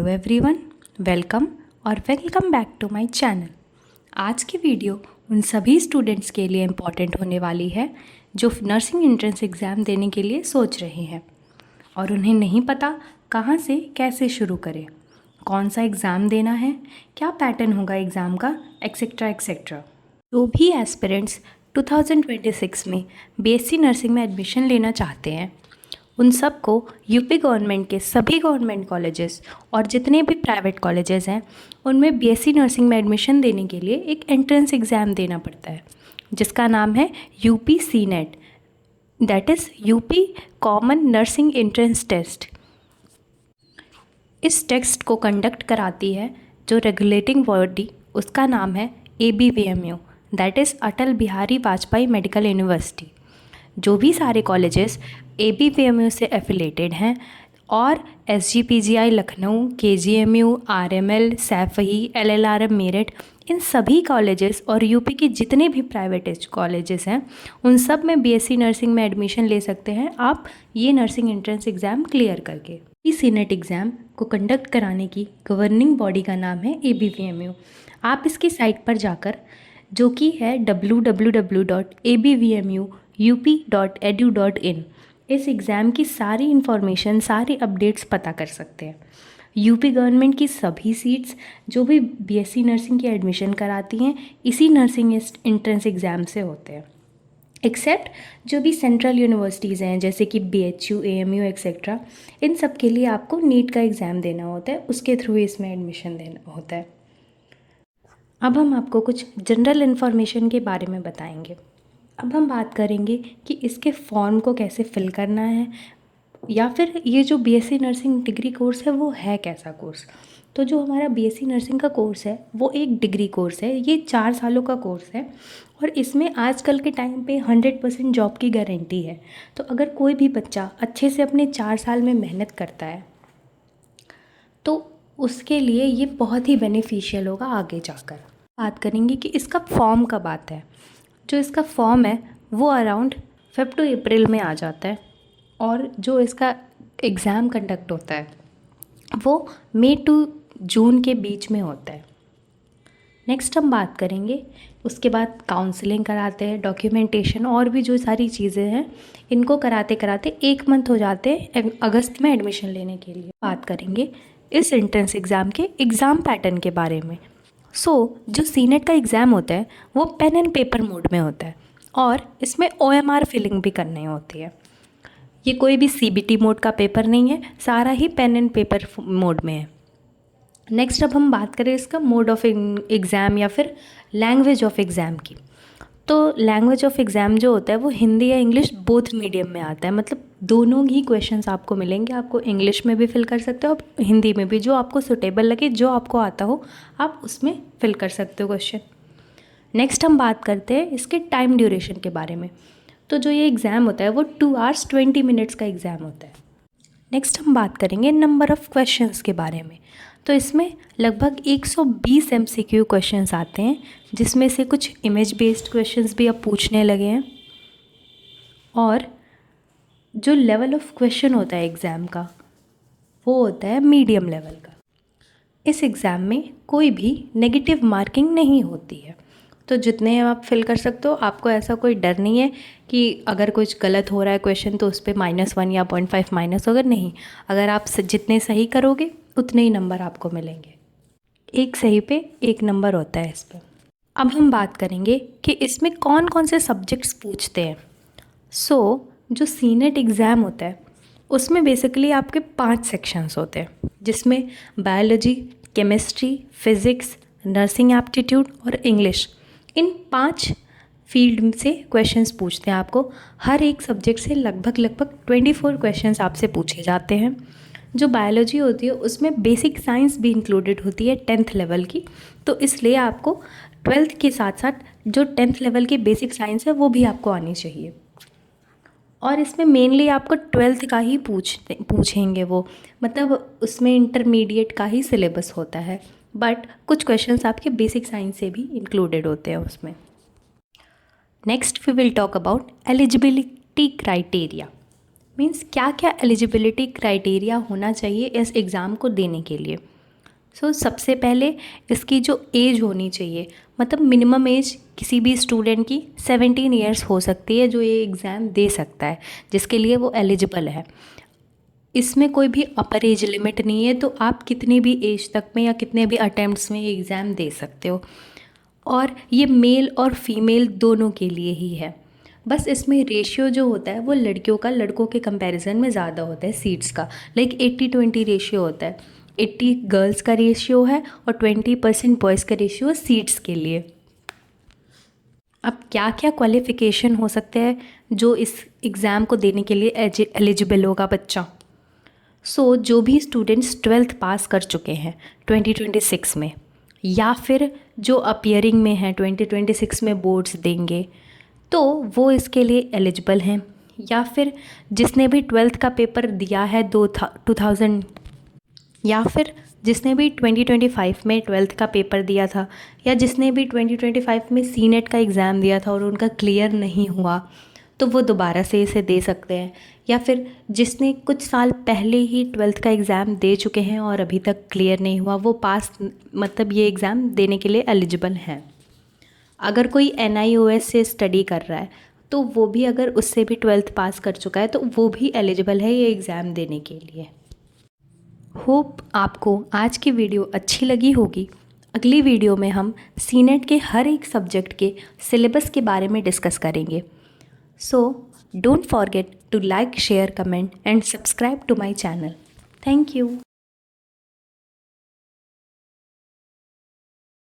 Hello everyone, welcome back to my channel. आज की video उन सभी स्टूडेंट्स के लिए इम्पॉर्टेंट होने वाली है जो नर्सिंग एंट्रेंस एग्ज़ाम देने के लिए सोच रहे हैं और उन्हें नहीं पता कहाँ से कैसे शुरू करें, कौन सा एग्ज़ाम देना है, क्या पैटर्न होगा एग्ज़ाम का, एक्सेट्रा एक्सेट्रा। जो भी एस्पिरेंट्स 2026 में बीएससी नर्सिंग में एडमिशन लेना चाहते हैं उन सबको यूपी गवर्नमेंट के सभी गवर्नमेंट कॉलेजेस और जितने भी प्राइवेट कॉलेजेस हैं उनमें बीएससी नर्सिंग में एडमिशन देने के लिए एक एंट्रेंस एग्ज़ाम देना पड़ता है जिसका नाम है UP CNET, that is UP common nursing entrance test. इस टेस्ट को कंडक्ट कराती है जो रेगुलेटिंग बॉडी, उसका नाम है ABVMU, that is Atal Bihari Vajpayee medical university. जो भी सारे कॉलेजेस ABVMU से एफिलेटेड हैं और SGPGI Lucknow, KGMU, RML, Saifai, LLRM Meerut, इन सभी कॉलेजेस और यूपी के जितने भी प्राइवेट कॉलेजेस हैं उन सब में बीएससी नर्सिंग में एडमिशन ले सकते हैं आप ये नर्सिंग एंट्रेंस एग्ज़ाम क्लियर करके। इस सीनेट एग्ज़ाम को कंडक्ट कराने की गवर्निंग बॉडी का नाम है ABVMU। आप इसकी साइट पर जाकर, जो कि है www.abvmu.up.edu.in, इस एग्ज़ाम की सारी इन्फॉर्मेशन, सारी अपडेट्स पता कर सकते हैं। यूपी गवर्नमेंट की सभी सीट्स जो भी बीएससी नर्सिंग की एडमिशन कराती हैं इसी नर्सिंग एंट्रेंस एग्ज़ाम से होते हैं, एक्सेप्ट जो भी सेंट्रल यूनिवर्सिटीज़ हैं जैसे कि BHU, AMU एक्सेट्रा, इन सब के लिए आपको नीट का एग्ज़ाम देना होता है, उसके थ्रू इसमें एडमिशन देना होता है। अब हम आपको कुछ जनरल इन्फॉर्मेशन के बारे में बताएंगे। अब हम बात करेंगे कि इसके फॉर्म को कैसे फिल करना है या फिर ये जो बीएससी नर्सिंग डिग्री कोर्स है वो है कैसा कोर्स। तो जो हमारा बीएससी नर्सिंग का कोर्स है वो एक डिग्री कोर्स है, ये 4 सालों का कोर्स है और इसमें आजकल के टाइम पे 100% जॉब की गारंटी है। तो अगर कोई भी बच्चा अच्छे से अपने 4 साल में मेहनत करता है तो उसके लिए ये बहुत ही बेनिफिशियल होगा आगे जाकर। बात करेंगे कि इसका फॉर्म कब आता है। जो इसका फॉर्म है वो अराउंड Feb to April में आ जाता है और जो इसका एग्ज़ाम कंडक्ट होता है वो May to June के बीच में होता है। नेक्स्ट हम बात करेंगे, उसके बाद काउंसलिंग कराते हैं, डॉक्यूमेंटेशन और भी जो सारी चीज़ें हैं इनको कराते कराते 1 मंथ हो जाते हैं अगस्त में एडमिशन लेने के लिए। बात करेंगे इस एंट्रेंस एग्ज़ाम के एग्ज़ाम पैटर्न के बारे में। जो सीनेट का एग्ज़ाम होता है वो पेन एंड पेपर मोड में होता है और इसमें OMR फिलिंग भी करनी होती है। ये कोई भी CBT मोड का पेपर नहीं है, सारा ही पेन एंड पेपर मोड में है। नेक्स्ट अब हम बात करें इसका मोड ऑफ एग्ज़ाम या फिर लैंग्वेज ऑफ एग्ज़ाम की। तो लैंग्वेज ऑफ एग्ज़ाम जो होता है वो हिंदी या इंग्लिश बोथ मीडियम में आता है, मतलब दोनों ही क्वेश्चंस आपको मिलेंगे। आपको इंग्लिश में भी फिल कर सकते हो और हिंदी में भी, जो आपको सुटेबल लगे, जो आपको आता हो आप उसमें फिल कर सकते हो क्वेश्चन। नेक्स्ट हम बात करते हैं इसके टाइम ड्यूरेशन के बारे में। तो जो ये एग्ज़ाम होता है वो 2 hours 20 minutes का एग्ज़ाम होता है। नेक्स्ट हम बात करेंगे नंबर ऑफ़ क्वेश्चंस के बारे में। तो इसमें लगभग 120 MCQ क्वेश्चंस आते हैं जिसमें से कुछ इमेज बेस्ड क्वेश्चंस भी अब पूछने लगे हैं और जो लेवल ऑफ क्वेश्चन होता है एग्ज़ाम का वो होता है मीडियम लेवल का। इस एग्ज़ाम में कोई भी नेगेटिव मार्किंग नहीं होती है, तो जितने आप फिल कर सकते हो, आपको ऐसा कोई डर नहीं है कि अगर कुछ गलत हो रहा है क्वेश्चन तो उस पर -1 या 0.5 माइनस होगा, नहीं। अगर आप जितने सही करोगे उतने ही नंबर आपको मिलेंगे। एक सही पे 1 नंबर होता है इस पर। अब हम बात करेंगे कि इसमें कौन कौन से सब्जेक्ट्स पूछते हैं। जो सीनेट एग्ज़ाम होता है उसमें बेसिकली आपके 5 सेक्शंस होते हैं जिसमें biology, chemistry, physics, nursing aptitude और इंग्लिश, इन 5 फील्ड से क्वेश्चंस पूछते हैं आपको। हर एक सब्जेक्ट से लगभग 24 क्वेश्चंस आपसे पूछे जाते हैं। जो बायोलॉजी होती है उसमें बेसिक साइंस भी इंक्लूडेड होती है 10th लेवल की, तो इसलिए आपको 12th के साथ साथ जो 10th लेवल की बेसिक साइंस है वो भी आपको आनी चाहिए। और इसमें मेनली आपको 12th का ही पूछेंगे वो, मतलब उसमें इंटरमीडिएट का ही सिलेबस होता है, बट कुछ क्वेश्चंस आपके बेसिक साइंस से भी इंक्लूडेड होते हैं उसमें। Next we will talk about eligibility criteria, means क्या क्या एलिजिबिलिटी क्राइटेरिया होना चाहिए इस एग्ज़ाम को देने के लिए। सो सबसे पहले इसकी जो एज होनी चाहिए, मतलब मिनिमम एज किसी भी स्टूडेंट की 17 ईयर्स हो सकती है जो ये एग्ज़ाम दे सकता है, जिसके लिए वो एलिजिबल है। इसमें कोई भी अपर एज लिमिट नहीं है, तो आप कितने भी एज तक में या कितने भी अटेम्प्ट्स में ये एग्ज़ाम दे सकते हो, और ये मेल और फीमेल दोनों के लिए ही है। बस इसमें रेशियो जो होता है वो लड़कियों का लड़कों के कंपैरिजन में ज़्यादा होता है सीट्स का, लाइक 80-20 रेशियो होता है। 80 गर्ल्स का रेशियो है और 20% बॉयज़ का रेशियो है सीट्स के लिए। अब क्या क्या क्वालिफ़िकेशन हो सकते हैं जो इस एग्ज़ाम को देने के लिए एलिजिबल होगा बच्चा। सो जो भी स्टूडेंट्स 12th पास कर चुके हैं 2026 में, या फिर जो अपियरिंग में हैं 2026 में बोर्ड्स देंगे, तो वो इसके लिए एलिजिबल हैं। या फिर जिसने भी 12th का पेपर दिया है 2000, या फिर जिसने भी 2025 में 12th का पेपर दिया था, या जिसने भी 2025 में सीनेट का एग्ज़ाम दिया था और उनका क्लियर नहीं हुआ, तो वो दोबारा से इसे दे सकते हैं। या फिर जिसने कुछ साल पहले ही 12th का एग्ज़ाम दे चुके हैं और अभी तक क्लियर नहीं हुआ, वो पास मतलब ये एग्ज़ाम देने के लिए एलिजिबल हैं। अगर कोई NIOS से स्टडी कर रहा है तो वो भी, अगर उससे भी 12th पास कर चुका है, तो वो भी एलिजिबल है ये एग्ज़ाम देने के लिए। होप आपको आज की वीडियो अच्छी लगी होगी। अगली वीडियो में हम सीनेट के हर एक सब्जेक्ट के सिलेबस के बारे में डिस्कस करेंगे। So don't forget to like, share, comment and subscribe to my channel. Thank you.